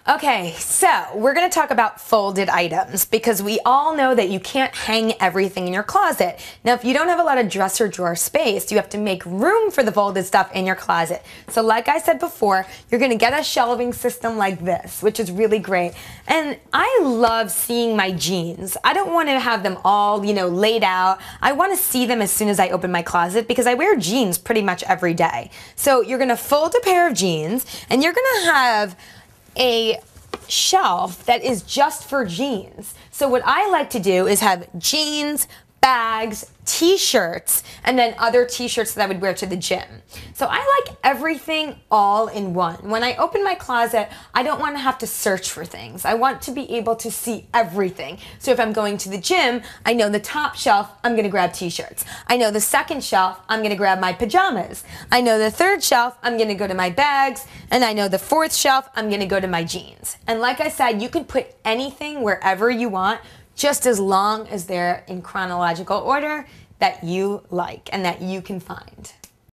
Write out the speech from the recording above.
Okay, so we're going to talk about folded items because we all know that you can't hang everything in your closet. Now, if you don't have a lot of dresser drawer space, you have to make room for the folded stuff in your closet. So like I said before, you're going to get a shelving system like this, which is really great. And I love seeing my jeans. I don't want to have them all, laid out. I want to see them as soon as I open my closet because I wear jeans pretty much every day. So you're going to fold a pair of jeans and you're going to have a shelf that is just for jeans. So what I like to do is have jeans, bags, t-shirts, and then other t-shirts that I would wear to the gym. So I like everything all in one. When I open my closet, I don't want to have to search for things. I want to be able to see everything. So if I'm going to the gym, I know the top shelf, I'm going to grab t-shirts. I know the second shelf, I'm going to grab my pajamas. I know the third shelf, I'm going to go to my bags. And I know the fourth shelf, I'm going to go to my jeans. And like I said, you can put anything wherever you want, just as long as they're in chronological order that you like and that you can find.